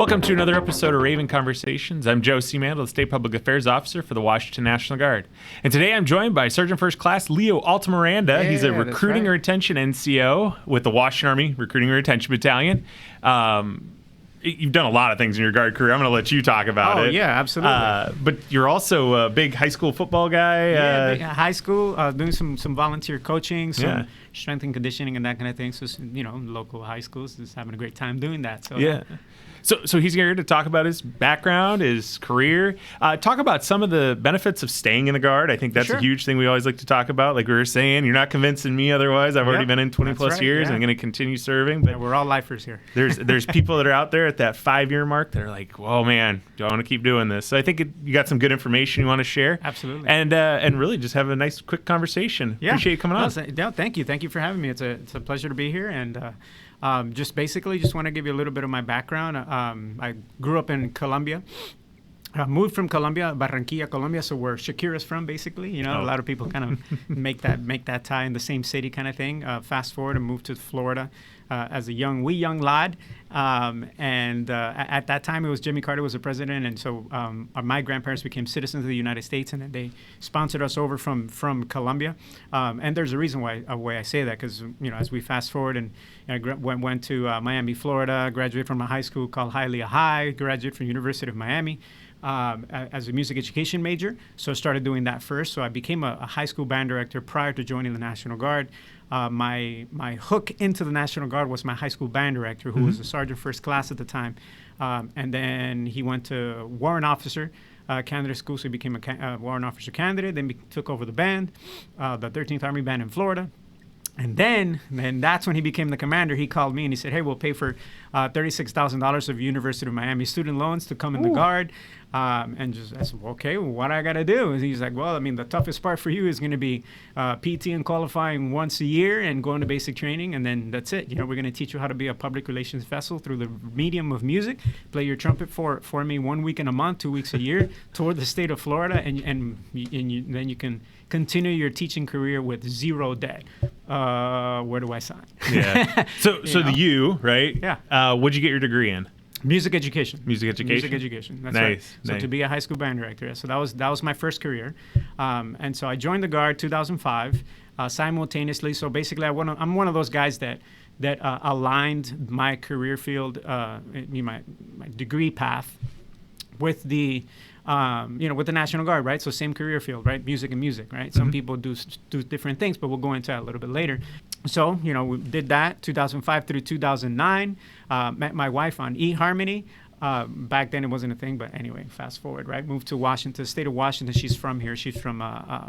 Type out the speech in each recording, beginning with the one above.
Welcome to another episode of Raven Conversations. I'm Joe C. Mandel, the State Public Affairs Officer for the Washington National Guard. And today I'm joined by Sergeant First Class Leo Altamiranda. Yeah, He's a recruiting and retention NCO with the Washington Army Recruiting and Retention Battalion. You've done a lot of things in your Guard career. I'm going to let you talk about it. Oh, yeah, absolutely. But you're also a big high school football guy. High school, doing some volunteer coaching, some strength and conditioning and that kind of thing. So, local high schools, just having a great time doing that. So, yeah. So he's here to talk about his background, his career, talk about some of the benefits of staying in the Guard. I think that's a huge thing we always like to talk about. Like we were saying, you're not convincing me otherwise. I've already been in 20 plus years and I'm going to continue serving. But we're all lifers here. There's people that are out there at that 5-year mark that are like, whoa, man, do I want to keep doing this? So I think you got some good information you want to share. Absolutely. And really just have a nice, quick conversation. Yeah. Appreciate you coming on. Thank you. Thank you for having me. It's a pleasure to be here. And just want to give you a little bit of my background. I grew up in Colombia. I moved from Colombia, Barranquilla, Colombia, so where Shakira's from, basically. A lot of people kind of make that tie in the same city kind of thing. Fast forward and moved to Florida as a young lad. At that time, it was Jimmy Carter was the president, and so my grandparents became citizens of the United States, and then they sponsored us over from Colombia. And there's a reason why I say that, because as we fast forward and I went to Miami, Florida, graduated from a high school called Hialeah High, graduated from University of Miami. As a music education major, so I started doing that first. So I became a high school band director prior to joining the National Guard. My hook into the National Guard was my high school band director, who was a sergeant first class at the time, and then he went to warrant officer candidate school, so he became a warrant officer candidate. Then took over the band, the 13th Army Band in Florida. And then that's when he became the commander. He called me and he said, hey, we'll pay for $36,000 of University of Miami student loans to come in the Guard. And I said, okay, well, what I got to do? And he's like, well, the toughest part for you is going to be PT and qualifying once a year and going to basic training. And then that's it. We're going to teach you how to be a public relations vessel through the medium of music. Play your trumpet for me 1 week in a month, 2 weeks a year, tour the state of Florida. And then you can continue your teaching career with 0 debt. Where do I sign? Yeah. So the U, right? Yeah. What'd you get your degree in? Music education. That's right. So to be a high school band director. So that was my first career. And so I joined the Guard 2005 simultaneously. So basically I'm one of those guys that aligned my career field, my degree path with the with the National Guard, right? So same career field, right? Music, right? Some people do different things, but we'll go into that a little bit later. So, we did that 2005 through 2009, met my wife on eHarmony. Back then it wasn't a thing, but anyway, fast forward, right? Moved to Washington, state of Washington. She's from here. She's from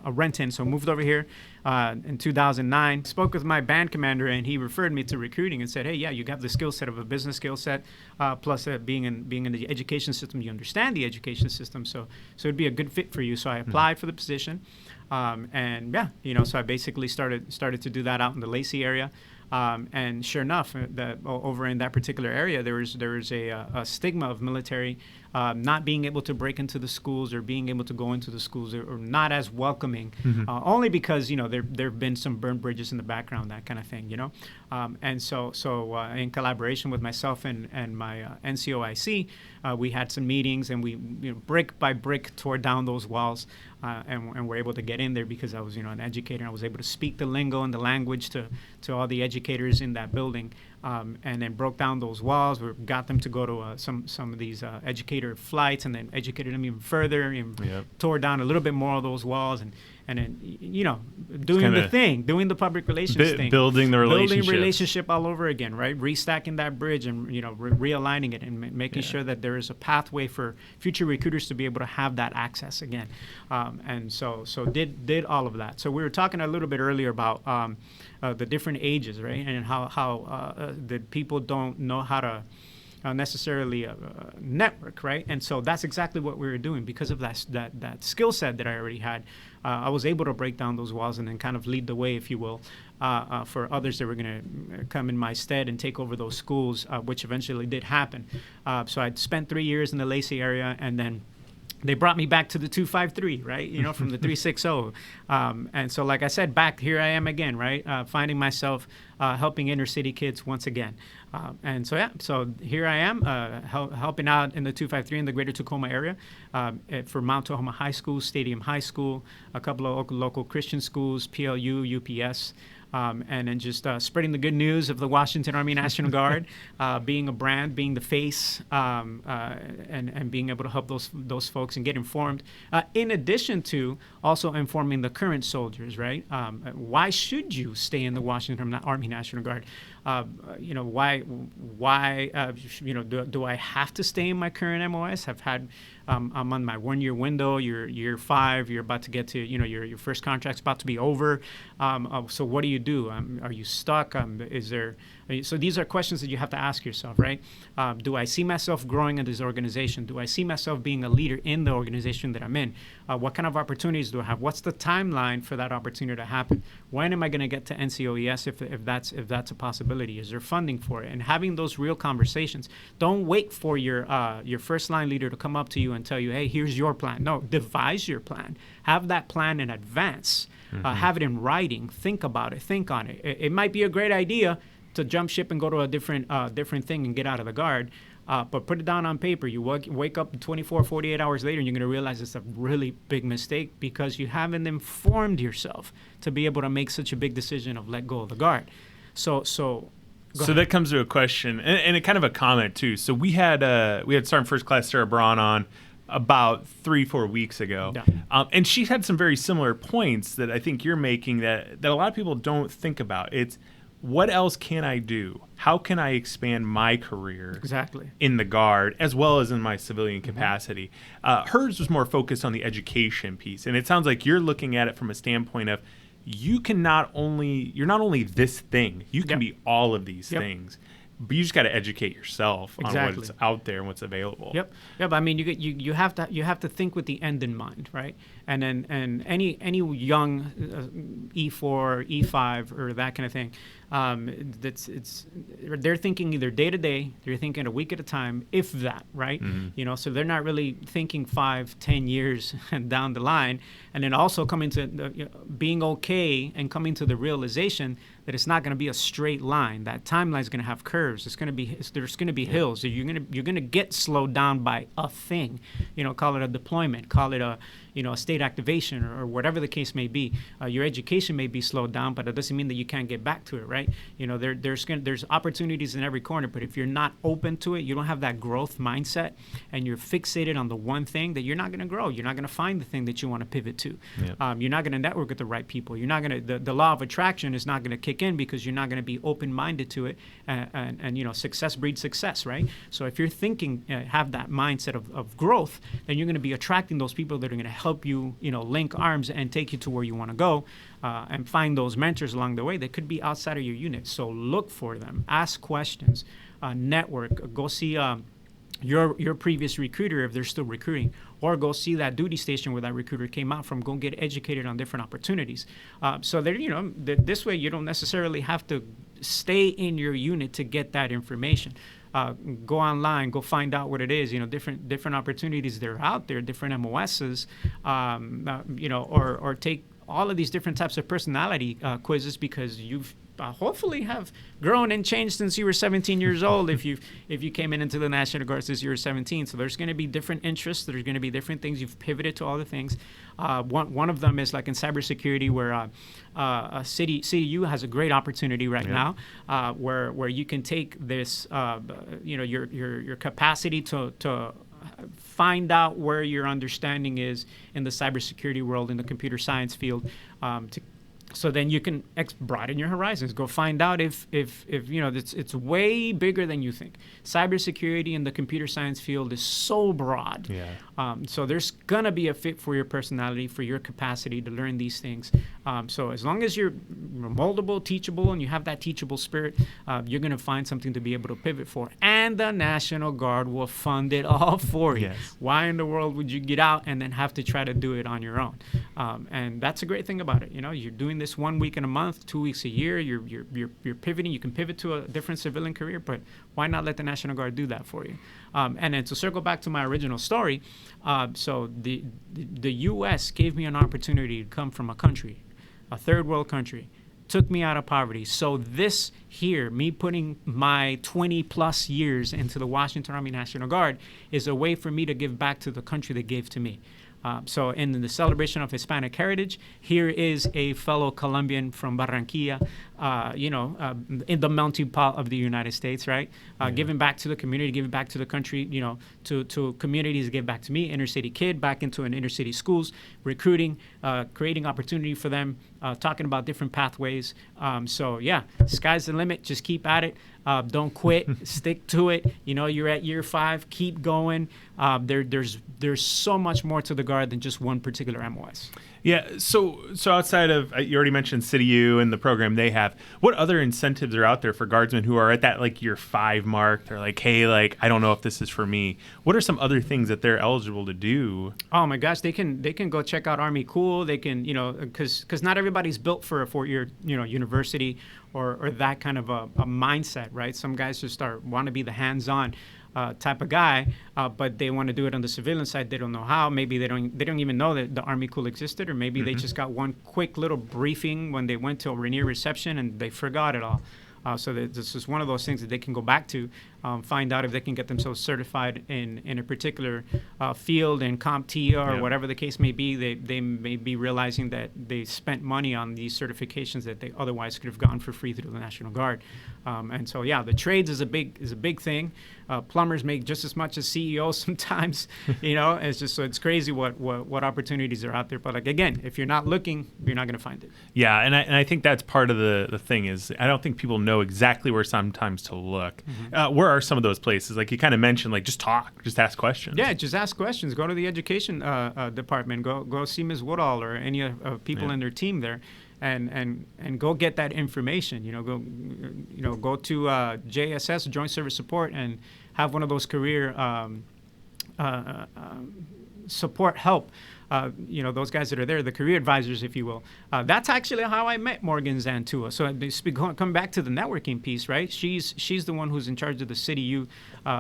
Renton, so moved over here in 2009. Spoke with my band commander, and he referred me to recruiting and said, hey, yeah, you have the skill set of a business skill set, plus being in the education system, you understand the education system, so it'd be a good fit for you. So I applied for the position, so I basically started to do that out in the Lacey area. And sure enough, over in that particular area, there was a stigma of military not being able to break into the schools or being able to go into the schools or not as welcoming, only because there have been some burned bridges in the background, that kind of thing, and so in collaboration with myself and my NCOIC, we had some meetings and we brick by brick tore down those walls, and were able to get in there because I was an educator. I was able to speak the lingo and the language to all the educators in that building, and then broke down those walls. We got them to go to some of these educator flights, and then educated them even further, and tore down a little bit more of those walls, and then doing the public relations thing, building relationship all over again, right? Restacking that bridge and realigning it and making sure that there is a pathway for future recruiters to be able to have that access again, and so did all of that. So we were talking a little bit earlier about the different ages, right, and how the people don't know how to necessarily network, right? And so that's exactly what we were doing because of that skill set that I already had. I was able to break down those walls and then kind of lead the way, if you will, for others that were going to come in my stead and take over those schools, which eventually did happen. So I'd spent 3 years in the Lacey area, and then they brought me back to the 253, right? From the 360. And so, like I said, back here I am again, right? Finding myself helping inner city kids once again. And so here I am helping out in the 253 in the greater Tacoma area for Mount Tahoma High School, Stadium High School, a couple of local Christian schools, PLU, UPS. And then just spreading the good news of the Washington Army National Guard, being a brand, being the face, and being able to help those folks and get informed. In addition to also informing the current soldiers, right? Why should you stay in the Washington Army National Guard? Why? Do I have to stay in my current MOS? I'm on my 1 year window. You're year 5. You're about to get to, your first contract's about to be over. So what do you do? Are you stuck? So these are questions that you have to ask yourself, right? Do I see myself growing in this organization? Do I see myself being a leader in the organization that I'm in? What kind of opportunities do I have? What's the timeline for that opportunity to happen? When am I going to get to NCOES if that's a possibility? Is there funding for it? And having those real conversations. Don't wait for your first line leader to come up to you and tell you, hey, here's your plan. No, devise your plan. Have that plan in advance. Have it in writing. Think about it. Think on it. It might be a great idea to jump ship and go to a different thing and get out of the Guard. But put it down on paper. You wake up 24, 48 hours later, and you're going to realize it's a really big mistake because you haven't informed yourself to be able to make such a big decision of let go of the Guard. So that comes to a question and a kind of a comment too. So we had Sergeant First Class Sarah Braun on about 3-4 weeks ago, and she had some very similar points that I think you're making that a lot of people don't think about. It's what else can I do? How can I expand my career in the Guard as well as in my civilian capacity? Hers was more focused on the education piece, and it sounds like you're looking at it from a standpoint of you're not only this thing, you can be all of these things, but you just got to educate yourself on what's out there and what's available. Yep. I mean, you have to think with the end in mind, right? And any young E4, E5, or that kind of thing, they're thinking either day to day, they're thinking a week at a time, if that, right? So they're not really thinking 5-10 years down the line, and then also coming to being okay and coming to the realization that it's not going to be a straight line. That timeline is going to have curves. There's going to be hills. You're going to get slowed down by a thing. Call it a deployment. Call it a state activation or whatever the case may be. Your education may be slowed down, but it doesn't mean that you can't get back to it, right? There's opportunities in every corner, but if you're not open to it, you don't have that growth mindset, and you're fixated on the one thing, that you're not going to grow. You're not going to find the thing that you want to pivot to. You're not going to network with the right people. You're not going to. The law of attraction is not going to kick in because you're not going to be open-minded to it, and success breeds success, right? So if you're thinking, have that mindset of growth, then you're going to be attracting those people that are going to help you, link arms and take you to where you want to go, and find those mentors along the way that could be outside of your unit. So look for them, ask questions, network, go see your previous recruiter if they're still recruiting, or go see that duty station where that recruiter came out from. Go get educated on different opportunities. So that this way you don't necessarily have to stay in your unit to get that information. Go online, go find out what it is. Different opportunities that are out there, different MOSs, or take all of these different types of personality quizzes, because you've hopefully have grown and changed since you were 17 years old if you came into the National Guard since you were 17. So there's going to be different interests. There's going to be different things. You've pivoted to all the things. One of them is like in cybersecurity, where CDU has a great opportunity right now, where you can take this, your capacity to find out where your understanding is in the cybersecurity world, in the computer science field, so then you can broaden your horizons. Go find out if it's way bigger than you think. Cybersecurity in the computer science field is so broad. So there's gonna be a fit for your personality, for your capacity to learn these things. So as long as you're moldable, teachable, and you have that teachable spirit, you're gonna find something to be able to pivot for. And the National Guard will fund it all for you. Why in the world would you get out and then have to try to do it on your own? And that's a great thing about it. You're doing this this 1 week in a month, 2 weeks a year. You're pivoting. You can pivot to a different civilian career, but why not let the National Guard do that for you? And then to circle back to my original story, so the U.S. gave me an opportunity to come from a country, a third world country, took me out of poverty. So this here, me putting my 20 plus years into the Washington Army National Guard, is a way for me to give back to the country that gave to me. So in the celebration of Hispanic heritage, here is a fellow Colombian from Barranquilla, in the melting pot of the United States, right? Giving back to the community, giving back to the country, to communities, give back to me, inner city kid, back into an inner city schools, recruiting, creating opportunity for them, talking about different pathways. So yeah, sky's the limit. Just keep at it. Don't quit. Stick to it. You're at year 5. Keep going. There's so much more to the Guard than just one particular MOS. Yeah. So outside of, you already mentioned City U and the program they have, what other incentives are out there for Guardsmen who are at that like year 5 mark? They're like, hey, like I don't know if this is for me. What are some other things that they're eligible to do? Oh my gosh, they can go check out Army Cool. They can, because not everybody's built for a 4-year university or that kind of a mindset, right? Some guys just want to be the hands-on type of guy, but they want to do it on the civilian side. They don't know how. Maybe they don't even know that the Army Cool existed, or maybe they just got one quick little briefing when they went to a Rainier reception and they forgot it all. So this is one of those things that they can go back to, find out if they can get themselves certified in a particular field in CompTIA or whatever the case may be. They may be realizing that they spent money on these certifications that they otherwise could have gone for free through the National Guard. And so yeah, the trades is a big thing. Plumbers make just as much as CEOs sometimes. It's crazy what opportunities are out there. But like again, if you're not looking, you're not going to find it. Yeah, and I think that's part of the thing is I don't think people know exactly where sometimes to look. Where are some of those places? Like you kind of mentioned, like just talk, just ask questions. Yeah, just ask questions. Go to the education department. Go see Ms. Woodall or any people in their team there. And go get that information. Go to JSS, Joint Service Support, and have one of those career support help. Those guys that are there, the career advisors, if you will. That's actually how I met Morgan Zantua. So come back to the networking piece, right? She's the one who's in charge of the City U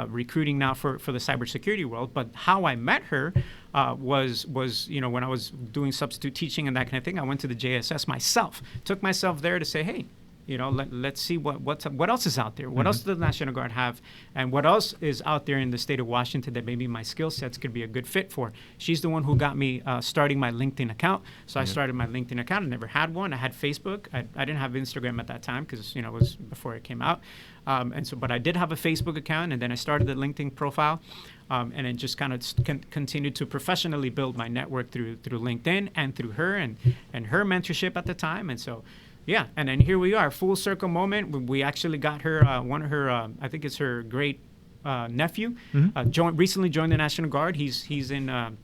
recruiting now for the cybersecurity world. But how I met her was when I was doing substitute teaching and that kind of thing. I went to the JSS myself, took myself there to say, hey, let's see what else is out there. What else does the National Guard have, and what else is out there in the state of Washington that maybe my skill sets could be a good fit for. She's the one who got me starting my LinkedIn account. So I started my LinkedIn account. I never had one. I had Facebook. I didn't have Instagram at that time because it was before it came out. But I did have a Facebook account, and then I started the LinkedIn profile. And then just kind of continued to professionally build my network through LinkedIn and through her and her mentorship at the time. And so, yeah, and then here we are, full circle moment. We actually got her, one of her, I think it's her great nephew, recently joined the National Guard. He's in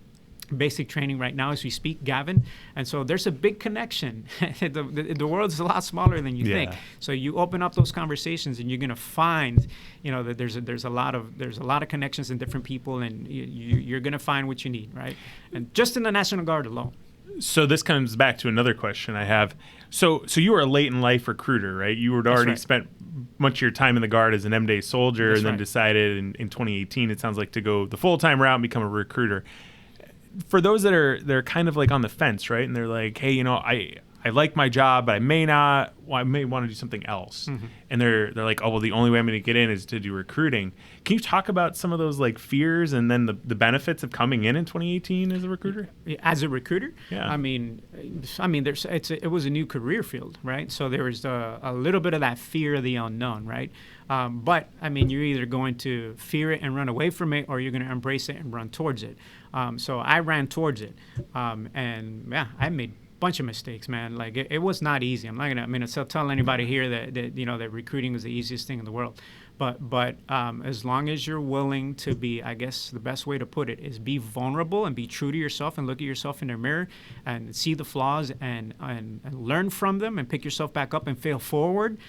basic training right now as we speak, Gavin. And so there's a big connection. The world is a lot smaller than you think. So you open up those conversations and you're going to find, that there's a lot of connections in different people, and you're going to find what you need, right? And just in the National Guard alone. So this comes back to another question I have. So you were a late in life recruiter, right? You had already spent much of your time in the Guard as an M-Day soldier, and then decided in 2018, it sounds like, to go the full-time route and become a recruiter. For those they're kind of like on the fence, right? And they're like, hey, I like my job, but I may want to do something else. And they're like, oh, well, the only way I'm going to get in is to do recruiting. Can you talk about some of those like fears and then the benefits of coming in 2018 as a recruiter? As a recruiter? Yeah. I mean, it was a new career field, right? So there was a little bit of that fear of the unknown, right? But I mean, you're either going to fear it and run away from it, or you're going to embrace it and run towards it. So I ran towards it, and yeah, I made bunch of mistakes, man. Like it was not easy. I'm not gonna tell anybody here that recruiting was the easiest thing in the world. But as long as you're willing to be, I guess the best way to put it is be vulnerable and be true to yourself and look at yourself in the mirror and see the flaws and learn from them and pick yourself back up and fail forward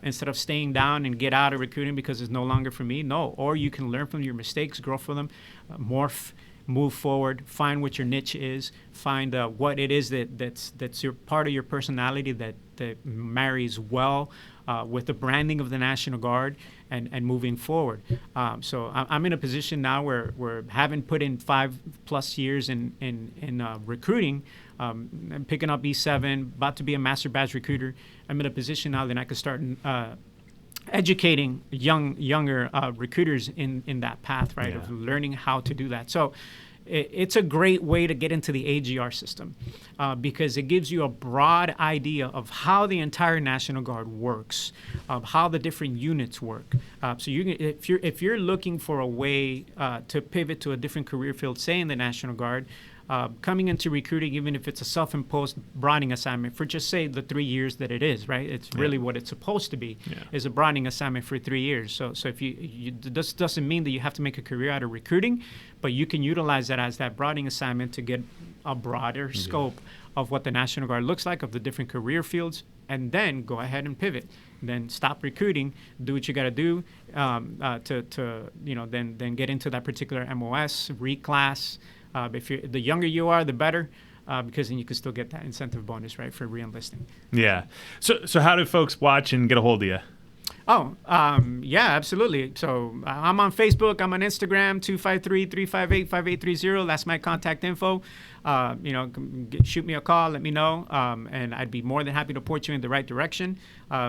instead of staying down and get out of recruiting because it's no longer for me. No, or you can learn from your mistakes, grow from them, morph, move forward, find what your niche is, find what it is that's your part of your personality that marries well with the branding of the National Guard and moving forward. So I'm in a position now where having put in 5+ years in recruiting, I'm picking up E7, about to be a master badge recruiter. I'm in a position now that I can start educating younger recruiters in that path, right, of learning how to do that. So it's a great way to get into the AGR system because it gives you a broad idea of how the entire National Guard works, of how the different units work. So if you're looking for a way to pivot to a different career field, say in the National Guard, coming into recruiting, even if it's a self-imposed broadening assignment for just say the 3 years that it is, right? It's really what it's supposed to be, is a broadening assignment for 3 years. So if this doesn't mean that you have to make a career out of recruiting, but you can utilize that as that broadening assignment to get a broader scope of what the National Guard looks like, of the different career fields, and then go ahead and pivot. Then stop recruiting, do what you got to do then get into that particular MOS, reclass. If the younger you are, the better, because then you can still get that incentive bonus, right, for reenlisting. Yeah. So how do folks watch and get a hold of you? Oh, yeah, absolutely. So I'm on Facebook. I'm on Instagram, 253-358-5830. That's my contact info. Shoot me a call, let me know, and I'd be more than happy to point you in the right direction,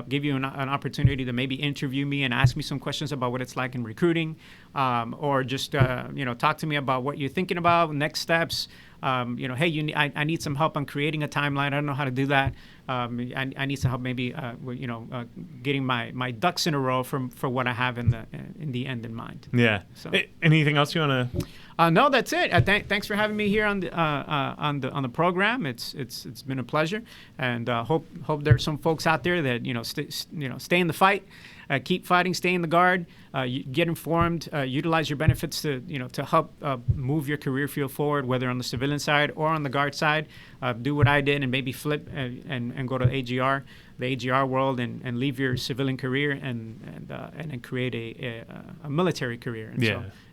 give you an opportunity to maybe interview me and ask me some questions about what it's like in recruiting, or just, talk to me about what you're thinking about, next steps. Hey, I need some help on creating a timeline. I don't know how to do that. I need some help maybe, getting my ducks in a row for what I have in the end in mind. Yeah. So. Anything else you want to? No, that's it. Thanks for having me here on the program. It's been a pleasure, and hope there's some folks out there that stay in the fight. Keep fighting, stay in the Guard, get informed, utilize your benefits to help move your career field forward, whether on the civilian side or on the Guard side. Do what I did and maybe flip and go to AGR, the AGR world, and leave your civilian career and then create a military career.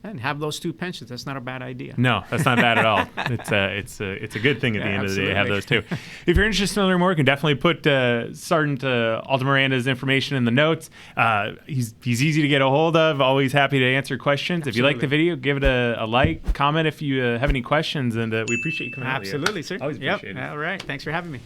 And have those 2 pensions. That's not a bad idea. No, that's not bad at all. It's a good thing at the end of the day to have those 2. If you're interested in learning more, you can definitely put Sergeant Altamiranda's information in the notes. He's easy to get a hold of. Always happy to answer questions. Absolutely. If you like the video, give it a like, comment if you have any questions, and we appreciate you coming out. Absolutely, sir. Always appreciate it. All right. Thanks for having me.